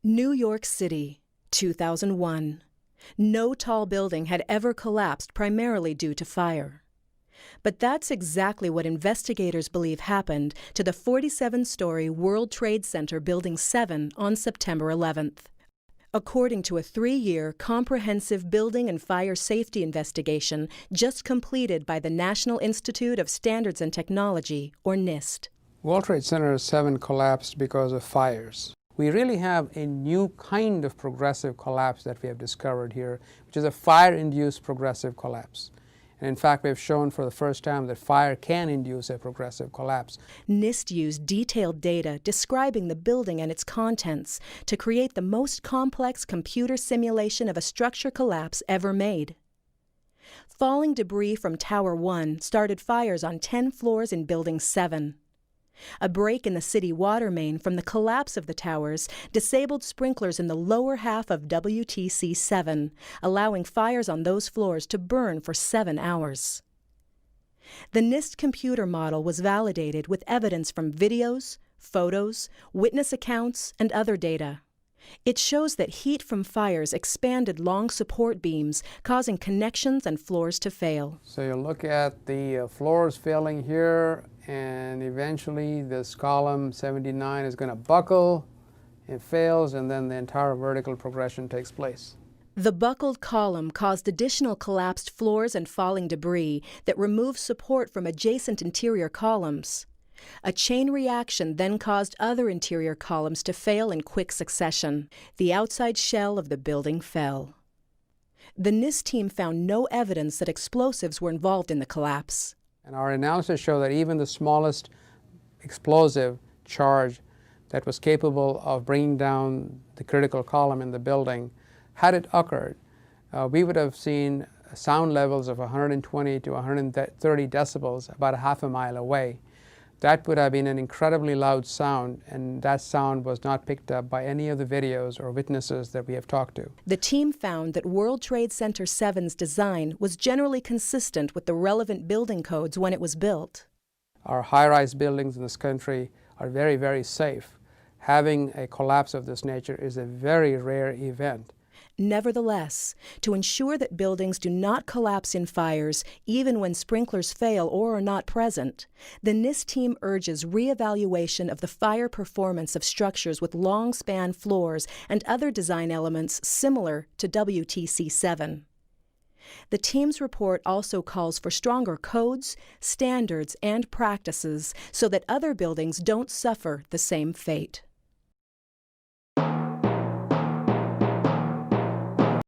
New York City, 2001. No tall building had ever collapsed primarily due to fire. But that's exactly what investigators believe happened to the 47-story World Trade Center Building 7 on September 11th. According to a 3-year comprehensive building and fire safety investigation just completed by the National Institute of Standards and Technology, or Nist. World Trade Center 7 collapsed because of fires. We really have a new kind of progressive collapse that we have discovered here, which is a fire-induced progressive collapse. And in fact, we've shown for the first time that fire can induce a progressive collapse. Nist used detailed data describing the building and its contents to create the most complex computer simulation of a structure collapse ever made. Falling debris from Tower 1 started fires on 10 floors in Building 7. A break in the city water main from the collapse of the towers disabled sprinklers in the lower half of WTC 7, allowing fires on those floors to burn for 7 hours. The Nist computer model was validated with evidence from videos, photos, witness accounts, and other data. It shows that heat from fires expanded long support beams, causing connections and floors to fail. So you look at the floors failing here, and eventually this column 79 is going to buckle, it fails, and then the entire vertical progression takes place. The buckled column caused additional collapsed floors and falling debris that removed support from adjacent interior columns. A chain reaction then caused other interior columns to fail in quick succession. The outside shell of the building fell. The Nist team found no evidence that explosives were involved in the collapse. And our analysis showed that even the smallest explosive charge that was capable of bringing down the critical column in the building, had it occurred, we would have seen sound levels of 120 to 130 decibels about a half a mile away. That would have been an incredibly loud sound, and that sound was not picked up by any of the videos or witnesses that we have talked to. The team found that World Trade Center 7's design was generally consistent with the relevant building codes when it was built. Our high-rise buildings in this country are very, very safe. Having a collapse of this nature is a very rare event. Nevertheless, to ensure that buildings do not collapse in fires, even when sprinklers fail or are not present, the Nist team urges reevaluation of the fire performance of structures with long-span floors and other design elements similar to WTC 7. The team's report also calls for stronger codes, standards, and practices so that other buildings don't suffer the same fate.